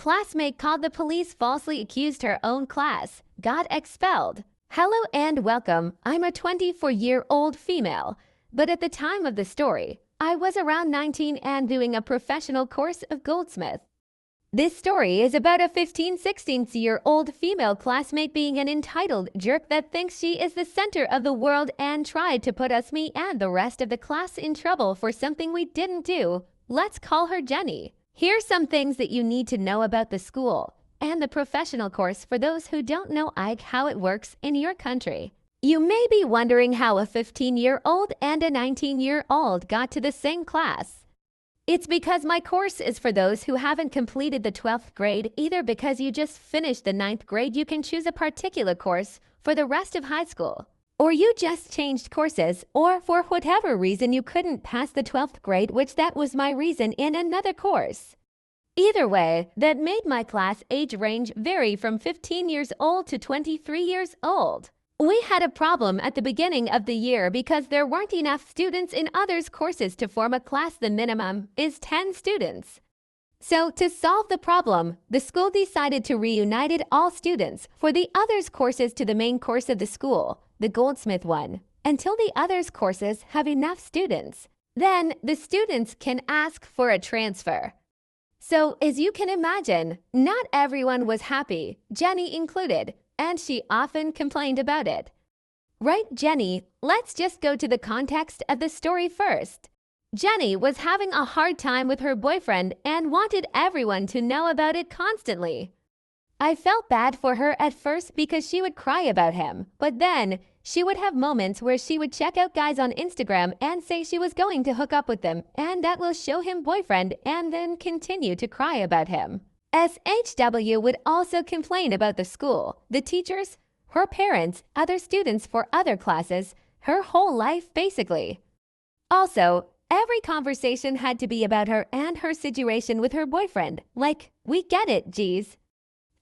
classmate called the police, falsely accused her own class, got expelled. Hello and welcome. I'm a 24-year-old female, but at the time of the story, I was around 19 and doing a professional course of goldsmith. This story is about a 16-year-old female classmate being an entitled jerk that thinks she is the center of the world and tried to put me and the rest of the class in trouble for something we didn't do. Let's call her Jenny. Here's some things that you need to know about the school and the professional course for those who don't know how it works in your country. You may be wondering how a 15-year-old and a 19-year-old got to the same class. It's because my course is for those who haven't completed the 12th grade. Either because you just finished the 9th grade, you can choose a particular course for the rest of high school. Or you just changed courses, or for whatever reason you couldn't pass the 12th grade, which that was my reason in another course. Either way, that made my class age range vary from 15 years old to 23 years old. We had a problem at the beginning of the year because there weren't enough students in others' courses to form a class. The minimum is 10 students. So to solve the problem, the school decided to reunite all students for the others' courses to the main course of the school, the goldsmith one, until the others' courses have enough students. Then the students can ask for a transfer. So as you can imagine, not everyone was happy, Jenny included, and she often complained about it. Right, Jenny? Let's just go to the context of the story first. Jenny was having a hard time with her boyfriend and wanted everyone to know about it constantly. I felt bad for her at first because she would cry about him, but then she would have moments where she would check out guys on Instagram and say she was going to hook up with them, and that will show him boyfriend, and then continue to cry about him. SHW would also complain about the school, the teachers, her parents, other students for other classes, her whole life basically. Also, every conversation had to be about her and her situation with her boyfriend. Like, we get it, geez.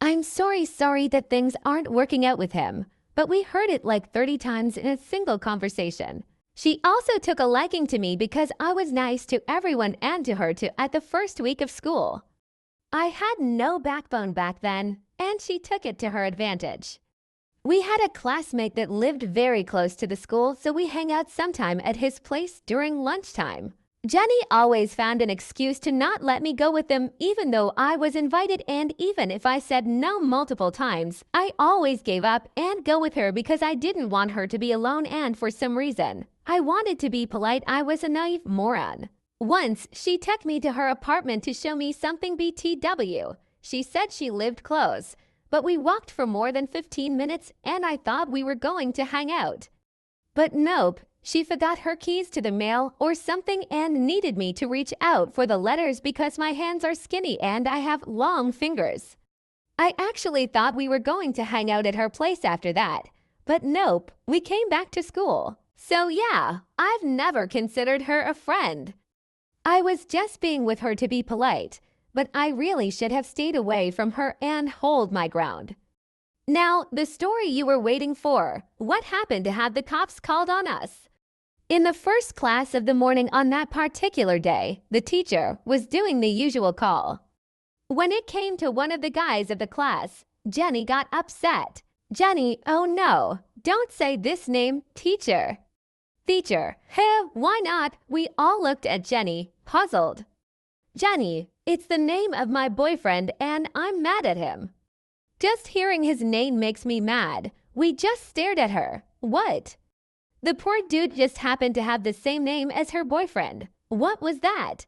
I'm sorry that things aren't working out with him, but we heard it like 30 times in a single conversation. She also took a liking to me because I was nice to everyone and to her too at the first week of school. I had no backbone back then, and she took it to her advantage. We had a classmate that lived very close to the school, so we hang out sometime at his place during lunchtime. Jenny always found an excuse to not let me go with them even though I was invited, and even if I said no multiple times, I always gave up and go with her because I didn't want her to be alone, and for some reason, I wanted to be polite. I was a naive moron. Once, she took me to her apartment to show me something BTW. She said she lived close, but we walked for more than 15 minutes and I thought we were going to hang out. But nope, she forgot her keys to the mail or something and needed me to reach out for the letters because my hands are skinny and I have long fingers. I actually thought we were going to hang out at her place after that, but nope, we came back to school. So yeah, I've never considered her a friend. I was just being with her to be polite, but I really should have stayed away from her and hold my ground. Now, the story you were waiting for. What happened to have the cops called on us? In the first class of the morning on that particular day, the teacher was doing the usual call. When it came to one of the guys of the class, Jenny got upset. Jenny, oh no, don't say this name, teacher. Teacher, why not? We all looked at Jenny, puzzled. Jenny, it's the name of my boyfriend and I'm mad at him. Just hearing his name makes me mad. We just stared at her. What? The poor dude just happened to have the same name as her boyfriend. What was that?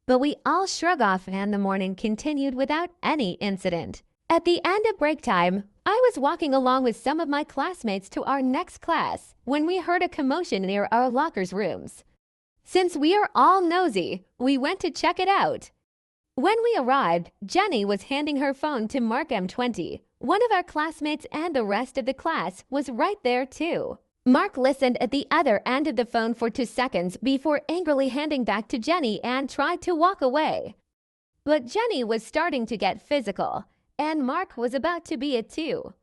But we all shrugged off and the morning continued without any incident. At the end of break time, I was walking along with some of my classmates to our next class when we heard a commotion near our lockers' rooms. Since we are all nosy, we went to check it out. When we arrived, Jenny was handing her phone to Mark M20. One of our classmates and the rest of the class was right there too. Mark listened at the other end of the phone for 2 seconds before angrily handing back to Jenny and tried to walk away. But Jenny was starting to get physical, and Mark was about to be it too.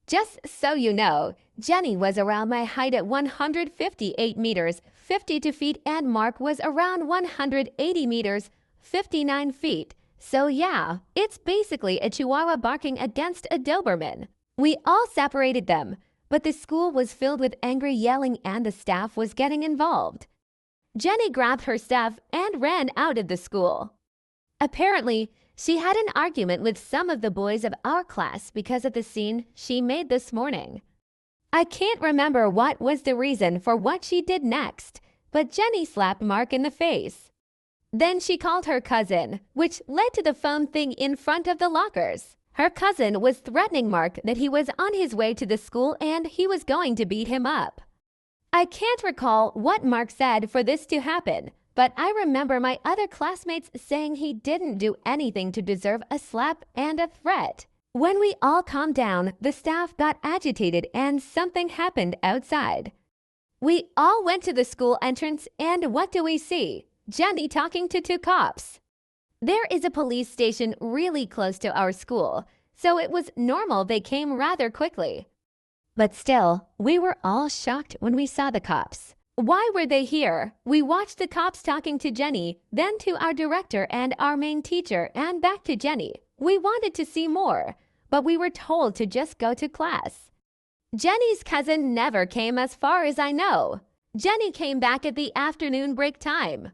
Just so you know, Jenny was around my height at 158 meters, 52 feet, and Mark was around 180 meters, 59 feet, So yeah, it's basically a chihuahua barking against a Doberman. We all separated them, but the school was filled with angry yelling and the staff was getting involved. Jenny grabbed her stuff and ran out of the school. Apparently, she had an argument with some of the boys of our class because of the scene she made this morning. I can't remember what was the reason for what she did next, but Jenny slapped Mark in the face. Then she called her cousin, which led to the phone thing in front of the lockers. Her cousin was threatening Mark that he was on his way to the school and he was going to beat him up. I can't recall what Mark said for this to happen, but I remember my other classmates saying he didn't do anything to deserve a slap and a threat. When we all calmed down, the staff got agitated and something happened outside. We all went to the school entrance and what do we see? Jenny talking to two cops. There is a police station really close to our school, so it was normal they came rather quickly. But still, we were all shocked when we saw the cops. Why were they here? We watched the cops talking to Jenny, then to our director and our main teacher, and back to Jenny. We wanted to see more, but we were told to just go to class. Jenny's cousin never came as far as I know. Jenny came back at the afternoon break time.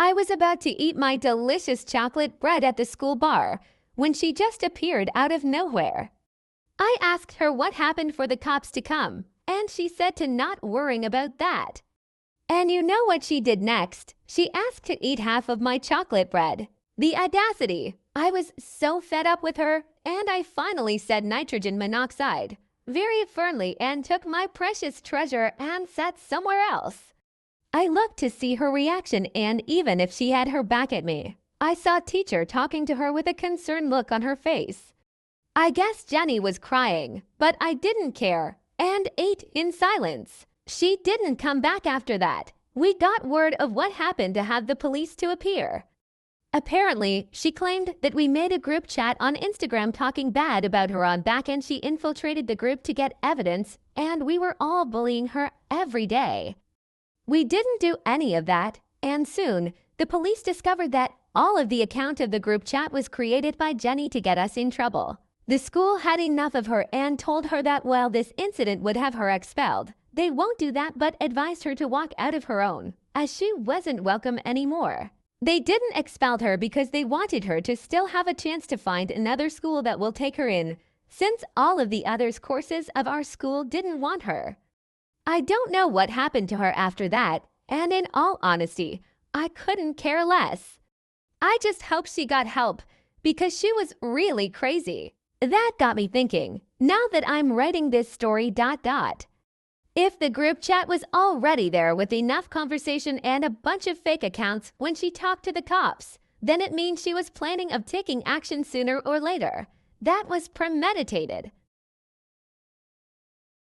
I was about to eat my delicious chocolate bread at the school bar when she just appeared out of nowhere. I asked her what happened for the cops to come, and she said to not worry about that. And you know what she did next? She asked to eat half of my chocolate bread. The audacity! I was so fed up with her, and I finally said nitrogen monoxide very firmly and took my precious treasure and sat somewhere else. I looked to see her reaction, and even if she had her back at me, I saw teacher talking to her with a concerned look on her face. I guess Jenny was crying, but I didn't care and ate in silence. She didn't come back after that. We got word of what happened to have the police to appear. Apparently, she claimed that we made a group chat on Instagram talking bad about her on back and she infiltrated the group to get evidence and we were all bullying her every day. We didn't do any of that, and soon, the police discovered that all of the account of the group chat was created by Jenny to get us in trouble. The school had enough of her and told her that while this incident would have her expelled, they won't do that but advised her to walk out of her own, as she wasn't welcome anymore. They didn't expel her because they wanted her to still have a chance to find another school that will take her in, since all of the other courses of our school didn't want her. I don't know what happened to her after that, and in all honesty, I couldn't care less. I just hope she got help because she was really crazy. That got me thinking, now that I'm writing this story ... If the group chat was already there with enough conversation and a bunch of fake accounts when she talked to the cops, then it means she was planning of taking action sooner or later. That was premeditated.